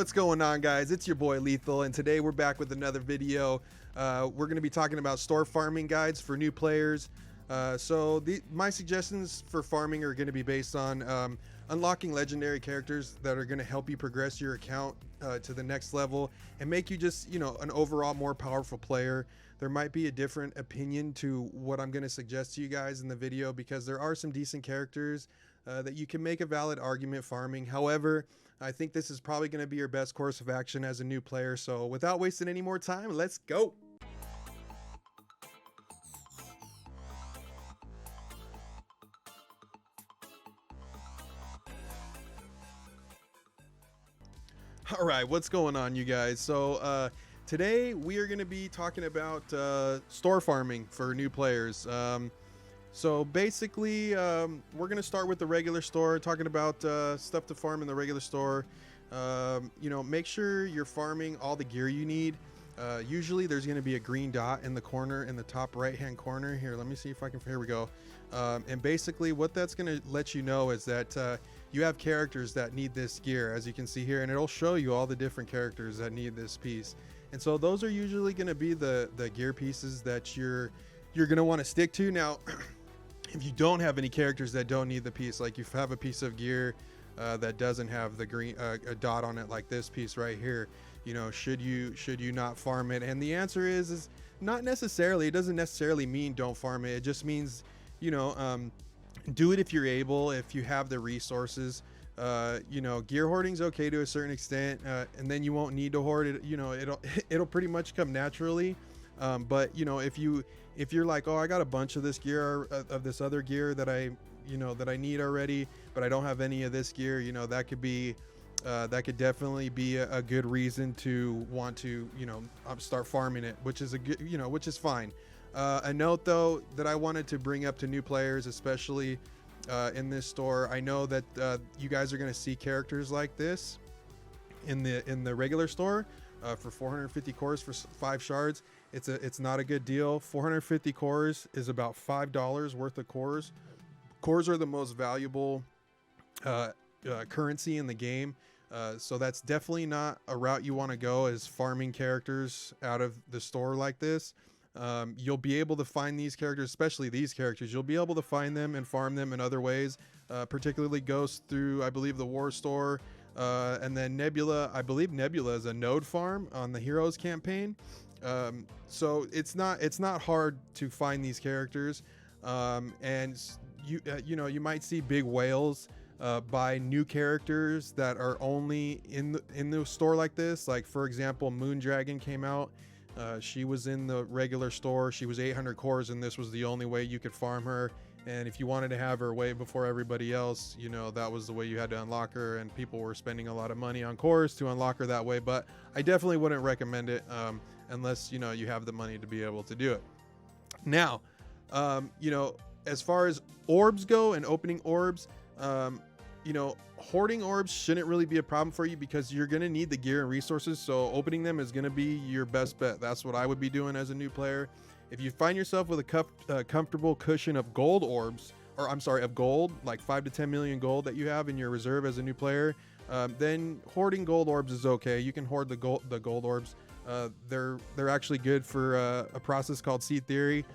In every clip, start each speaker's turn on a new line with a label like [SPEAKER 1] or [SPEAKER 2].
[SPEAKER 1] What's going on, guys? It's your boy Lethal, and today we're back with another video. We're going to be talking about store farming guides for new players. My suggestions for farming are going to be based on unlocking legendary characters that are going to help you progress your account to the next level and make you just, an overall more powerful player. There might be a different opinion to what I'm going to suggest to you guys in the video because there are some decent characters that you can make a valid argument farming. However, I think this is probably going to be your best course of action as a new player. So without wasting any more time, let's go. All right, what's going on, you guys? So today we are going to be talking about store farming for new players. So basically, we're going to start with the regular store, talking about stuff to farm in the regular store. Make sure you're farming all the gear you need. Usually there's going to be a green dot in the corner, in the top right hand corner. Here, let me see if I can, here we go. And basically what that's going to let you know is that you have characters that need this gear, as you can see here, and it'll show you all the different characters that need this piece. And so those are usually going to be the gear pieces that you're going to want to stick to. Now, if you don't have any characters that don't need the piece, like you have a piece of gear that doesn't have the green a dot on it, like this piece right here, should you not farm it? And the answer is not necessarily. It doesn't necessarily mean don't farm it. It just means, do it if you're able, if you have the resources. Gear hoarding's okay to a certain extent, and then you won't need to hoard it. It'll pretty much come naturally. But if you're like, oh, I got a bunch of this gear, of this other gear that I need already, but I don't have any of this gear, that could definitely be a good reason to want to, start farming it, which is which is fine. A note though that I wanted to bring up to new players, especially in this store. I know that you guys are going to see characters like this in the regular store for 450 cores for 5 shards. It's not a good deal. 450 cores is about $5 worth of cores. Cores are the most valuable currency in the game. So that's definitely not a route you want to go, is farming characters out of the store like this. You'll be able to find these characters, especially these characters. You'll be able to find them and farm them in other ways, particularly Ghost through, I believe, the War Store. And then Nebula, I believe Nebula is a node farm on the Heroes campaign. So it's not hard to find these characters. And you might see big whales buy new characters that are only in the store like this. Like, for example, Moondragon came out. She was in the regular store. She was 800 cores, and this was the only way you could farm her. And if you wanted to have her way before everybody else, that was the way you had to unlock her, and people were spending a lot of money on cores to unlock her that way. But I definitely wouldn't recommend it unless you have the money to be able to do it. Now, as far as orbs go and opening orbs, hoarding orbs shouldn't really be a problem for you because you're going to need the gear and resources. So opening them is going to be your best bet. That's what I would be doing as a new player. If you find yourself with a comfortable cushion of gold orbs, or I'm sorry, of gold, like 5 to 10 million gold that you have in your reserve as a new player, then hoarding gold orbs is okay. You can hoard the gold orbs. They're actually good for a process called seed theory.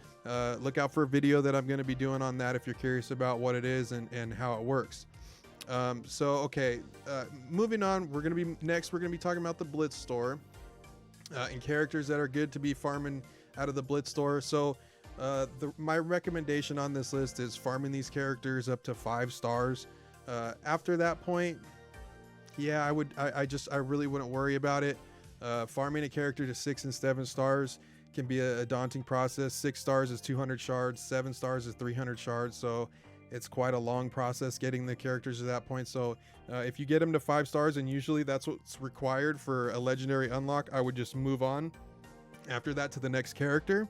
[SPEAKER 1] Look out for a video that I'm going to be doing on that if you're curious about what it is and how it works. Moving on, we're going to be talking about the Blitz Store and characters that are good to be farming out of the Blitz Store. So my recommendation on this list is farming these characters up to 5 stars. After that point, yeah, I really wouldn't worry about it. Farming a character to 6 and 7 stars can be a daunting process. 6 stars is 200 shards, 7 stars is 300 shards. So it's quite a long process getting the characters to that point. So if you get them to 5 stars, and usually that's what's required for a legendary unlock, I would just move on after that to the next character.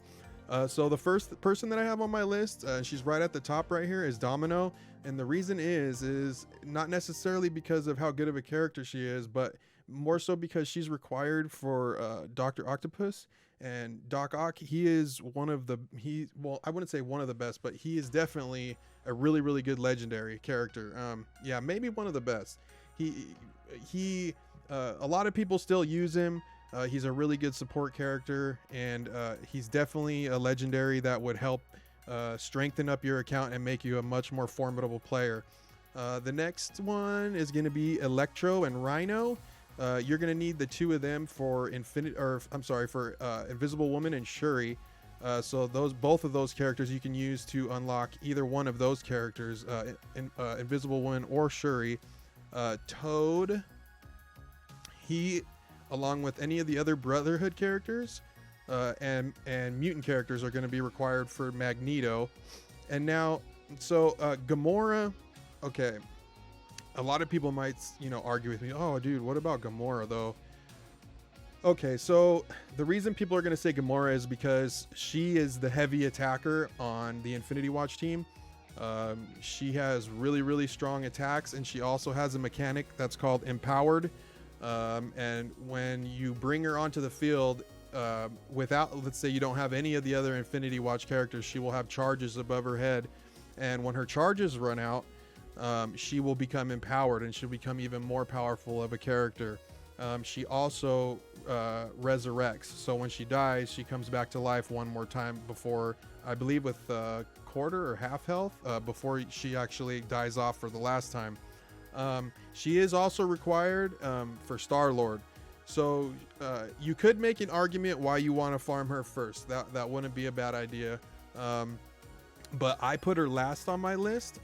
[SPEAKER 1] So the first person that I have on my list, she's right at the top right here, is Domino. And the reason is not necessarily because of how good of a character she is, but more so because she's required for Dr. Octopus. And Doc Ock, he is well, I wouldn't say one of the best, but he is definitely a really, really good legendary character. Yeah, maybe one of the best. He a lot of people still use him. He's a really good support character, and he's definitely a legendary that would help strengthen up your account and make you a much more formidable player. The next one is going to be Electro and Rhino. You're going to need the two of them for Invisible Woman and Shuri. So both of those characters you can use to unlock either one of those characters, Invisible Woman or Shuri. Toad, he, along with any of the other Brotherhood characters and mutant characters, are going to be required for Magneto. And now, so Gamora, okay, a lot of people might, argue with me, oh dude, what about Gamora though? Okay, so the reason people are going to say Gamora is because she is the heavy attacker on the Infinity Watch team. She has really, really strong attacks, and she also has a mechanic that's called Empowered. And when you bring her onto the field, without, let's say you don't have any of the other Infinity Watch characters, she will have charges above her head. And when her charges run out, she will become empowered, and she'll become even more powerful of a character. She also resurrects, so when she dies, she comes back to life one more time before, I believe with quarter or half health, before she actually dies off for the last time. She is also required for Star-Lord, so you could make an argument why you want to farm her first. That wouldn't be a bad idea, but I put her last on my list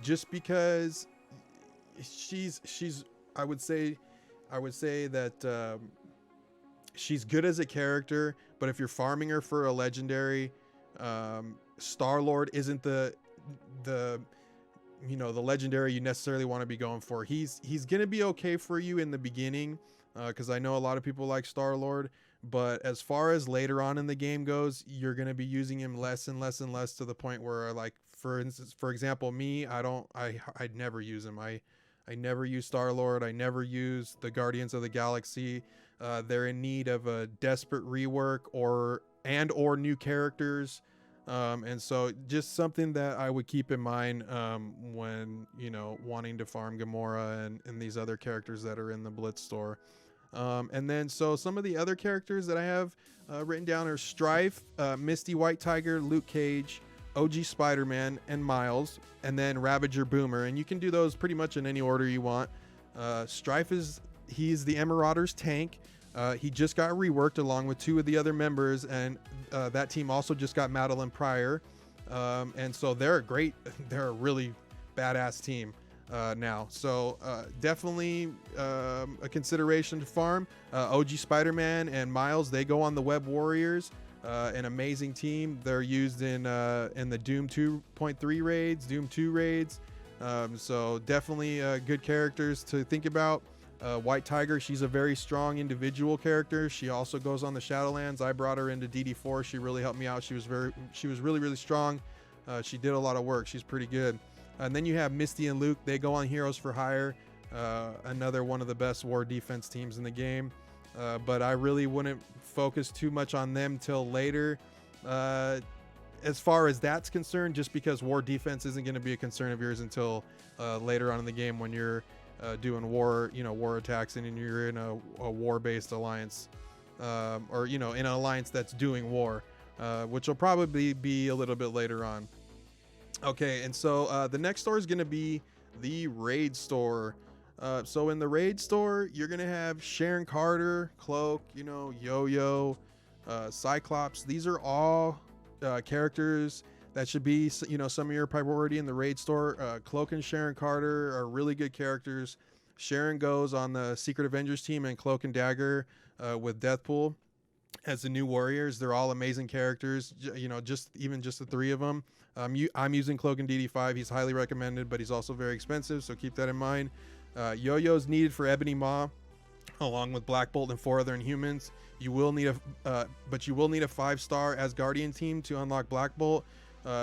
[SPEAKER 1] just because she's I would say that she's good as a character, but if you're farming her for a legendary, Star-Lord isn't the legendary you necessarily want to be going for. He's gonna be okay for you in the beginning, because I know a lot of people like Star-Lord, but as far as later on in the game goes, you're gonna be using him less and less and less, to the point where, like, for example, me, I'd never use him. I never use Star-Lord. I never use the Guardians of the Galaxy. They're in need of a desperate rework or new characters. And so just something that I would keep in mind when, wanting to farm Gamora and these other characters that are in the Blitz Store. And then, so some of the other characters that I have written down are Strife, Misty White Tiger, Luke Cage, OG Spider-Man, and Miles, and then Ravager Boomer. And you can do those pretty much in any order you want. Strife he's the Marauders tank. He just got reworked along with two of the other members, and that team also just got Madeline Pryor. And so they're a really badass team now. So definitely a consideration to farm. OG Spider-Man and Miles, they go on the Web Warriors. An amazing team. They're used in the Doom 2.3 raids, Doom 2 raids. So definitely good characters to think about. White Tiger, she's a very strong individual character. She also goes on the Shadowlands. I brought her into DD4. She really helped me out. She was really, really strong. She did a lot of work. She's pretty good. And then you have Misty and Luke. They go on Heroes for Hire. Another one of the best war defense teams in the game. But I really wouldn't focus too much on them till later, as far as that's concerned, just because war defense isn't going to be a concern of yours until later on in the game, when you're doing war attacks, and you're in a war-based alliance, or in an alliance that's doing war, which will probably be a little bit later on. Okay, and so the next store is going to be the Raid Store. So in the Raid Store, you're going to have Sharon Carter, Cloak, Yo-Yo, Cyclops. These are all characters that should be, some of your priority in the Raid Store. Cloak and Sharon Carter are really good characters. Sharon goes on the Secret Avengers team, and Cloak and Dagger with Deathpool as the new Warriors. They're all amazing characters, just the three of them. I'm using Cloak in DD5. He's highly recommended, but he's also very expensive, so keep that in mind. Yo-Yo's needed for Ebony Maw, along with Black Bolt and 4 other Inhumans. You will need a 5-star Asgardian team to unlock Black Bolt.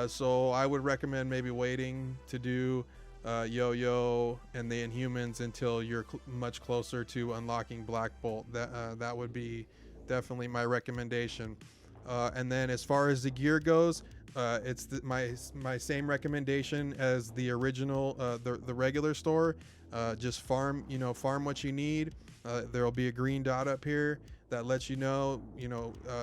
[SPEAKER 1] So I would recommend maybe waiting to do Yo-Yo and the Inhumans until you're much closer to unlocking Black Bolt. That would be definitely my recommendation. And then as far as the gear goes, it's my same recommendation as the original, the regular store. Just farm what you need. There will be a green dot up here that lets you know,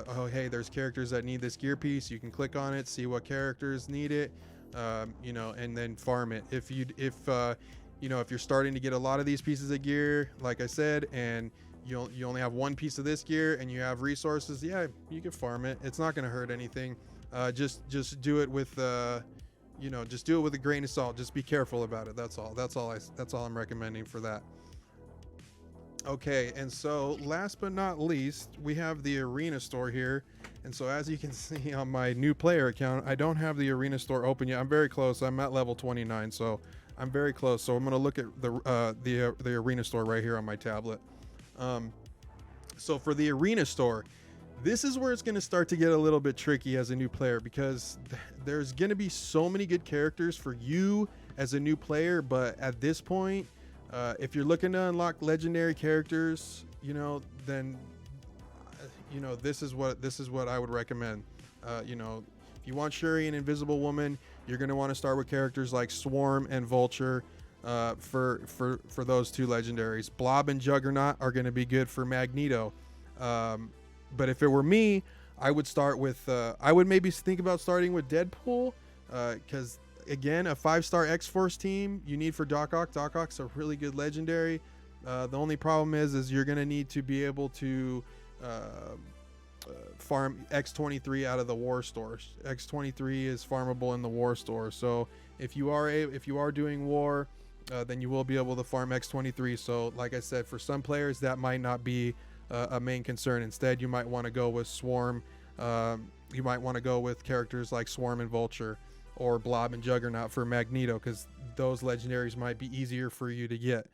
[SPEAKER 1] oh, hey, there's characters that need this gear piece. You can click on it, see what characters need it, and then farm it. If you're starting to get a lot of these pieces of gear, like I said, and you only have one piece of this gear and you have resources, yeah, you can farm it. It's not going to hurt anything. Just do it with just do it with a grain of salt. Just be careful about it. That's all I'm recommending for that. Okay, and so last but not least, we have the arena store here. And so as you can see on my new player account, I don't have the arena store open yet. I'm very close. I'm at level 29, so I'm very close. So I'm going to look at the arena store right here on my tablet. So for the arena store, this is where it's going to start to get a little bit tricky as a new player, because there's going to be so many good characters for you as a new player. But at this point, if you're looking to unlock legendary characters, then this is what I would recommend. If you want Shuri and Invisible Woman, you're going to want to start with characters like Swarm and Vulture. For those two legendaries. Blob and Juggernaut are going to be good for Magneto. But if it were me, I would start with I would maybe think about starting with Deadpool, because again, a 5-star X-Force team you need for Doc Ock. Doc Ock's a really good legendary. The only problem is you're going to need to be able to farm X23 out of the War Store. X23 is farmable in the War Store. So if you are doing War, then you will be able to farm X23. So like I said, for some players that might not be a main concern. Instead, you might want to go with Swarm. You might want to go with characters like Swarm and Vulture, or Blob and Juggernaut for Magneto, because those legendaries might be easier for you to get.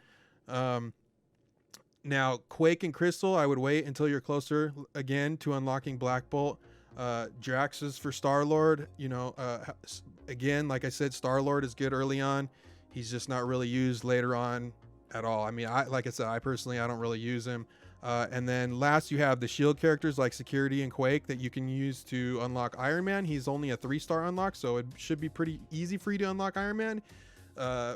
[SPEAKER 1] Now, Quake and Crystal, I would wait until you're closer again to unlocking Black Bolt. Drax is for Star-Lord. Again, like I said, Star-Lord is good early on. He's just not really used later on at all. I mean, like I said, I personally don't really use him. And then last, you have the shield characters like Security and Quake that you can use to unlock Iron Man. He's only a 3-star unlock, so it should be pretty easy for you to unlock Iron Man.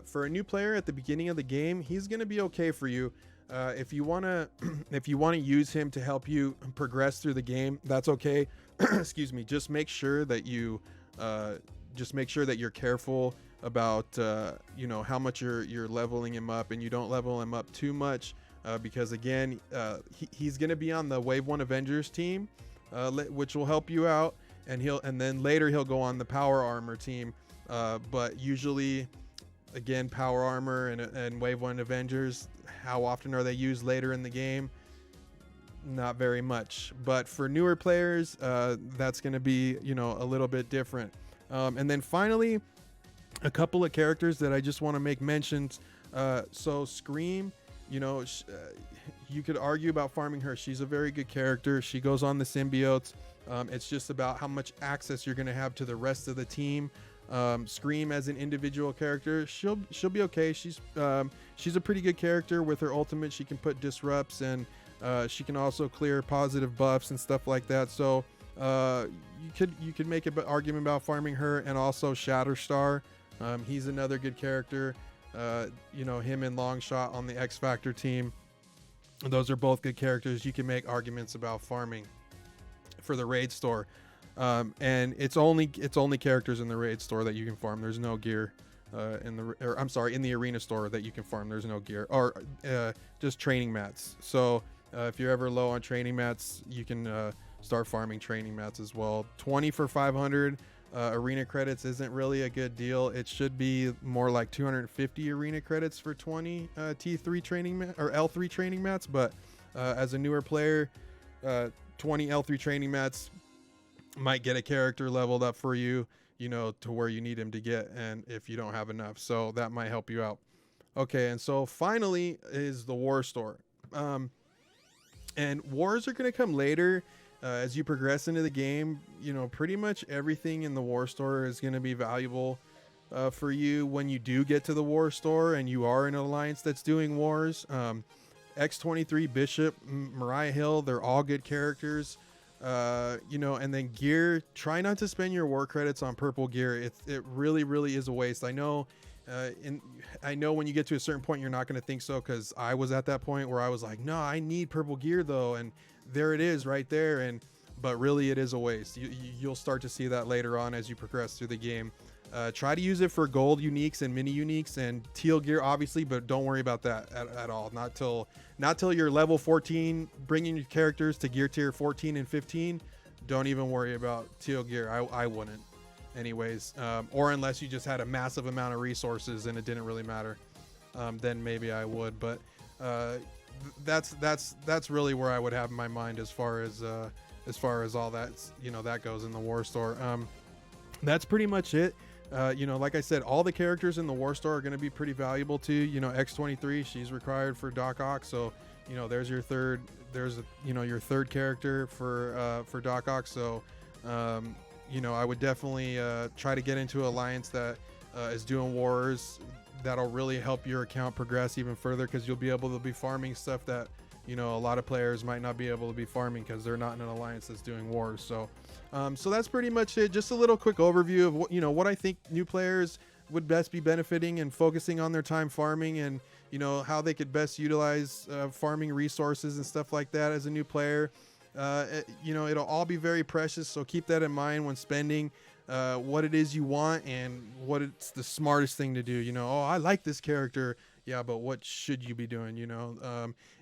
[SPEAKER 1] For a new player at the beginning of the game, he's going to be okay for you. If you want to use him to help you progress through the game, that's okay. Excuse me. Just make sure that you're careful about how much you're leveling him up, and you don't level him up too much, because again, he's going to be on the Wave 1 Avengers team, which will help you out, and then later he'll go on the Power Armor team. But usually, again, Power Armor and Wave 1 Avengers, how often are they used later in the game? Not very much. But for newer players, that's going to be a little bit different. And then finally, a couple of characters that I just want to make mentions. So Scream, you could argue about farming her. She's a very good character. She goes on the symbiotes. It's just about how much access you're going to have to the rest of the team. Scream as an individual character, she'll be okay. She's a pretty good character. With her ultimate, she can put disrupts, and she can also clear positive buffs and stuff like that. So you could make an argument about farming her. And also Shatterstar, he's another good character. Him and Longshot on the X Factor team, those are both good characters. You can make arguments about farming for the raid store. And it's only characters in the raid store that you can farm. There's no gear in the arena store that you can farm. There's no gear, or just training mats. So if you're ever low on training mats, you can start farming training mats as well. 20 for 500 arena credits isn't really a good deal. It should be more like 250 arena credits for 20 T3 training or L3 training mats. But as a newer player, 20 L3 training mats might get a character leveled up for you, to where you need him to get, and if you don't have enough, so that might help you out. Okay, and so finally is the War Store. And wars are going to come later as you progress into the game. Pretty much everything in the War Store is going to be valuable for you when you do get to the War Store and you are in an alliance that's doing wars. X23, Bishop, Mariah Hill, they're all good characters. And then gear, try not to spend your war credits on purple gear. It really is a waste. I know And I know when you get to a certain point, you're not going to think so, because I was at that point where I was like, no, I need purple gear though, and there it is right there. And but really, it is a waste. You'll start to see that later on as you progress through the game. Try to use it for gold uniques and mini uniques and teal gear, obviously, but don't worry about that at all. Not till you're level 14, bringing your characters to gear tier 14 and 15. Don't even worry about teal gear. I wouldn't, anyways. Or unless you just had a massive amount of resources and it didn't really matter, then maybe I would. But that's really where I would have my mind as far as all that, that goes in the war store. That's pretty much it. Like I said, all the characters in the war store are going to be pretty valuable too. X23, she's required for Doc Ock, so there's your third your third character for Doc Ock. So I would definitely try to get into alliance that is doing wars. That'll really help your account progress even further, because you'll be able to be farming stuff that a lot of players might not be able to be farming because they're not in an alliance that's doing wars. So so that's pretty much it. Just a little quick overview of what I think new players would best be benefiting and focusing on their time farming, and how they could best utilize farming resources and stuff like that as a new player. It'll all be very precious, so keep that in mind when spending what it is you want and what it's the smartest thing to do. Oh, I like this character. Yeah, but what should you be doing?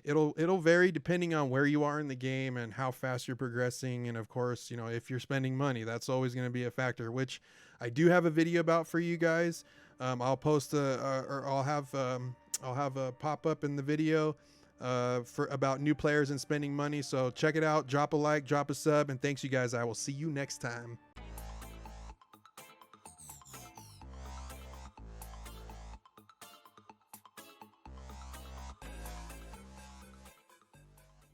[SPEAKER 1] It'll vary depending on where you are in the game and how fast you're progressing, and of course, if you're spending money, that's always going to be a factor, which I do have a video about for you guys. I'll post I'll have a pop up in the video for about new players and spending money. So check it out. Drop a like, drop a sub, and thanks you guys. I will see you next time.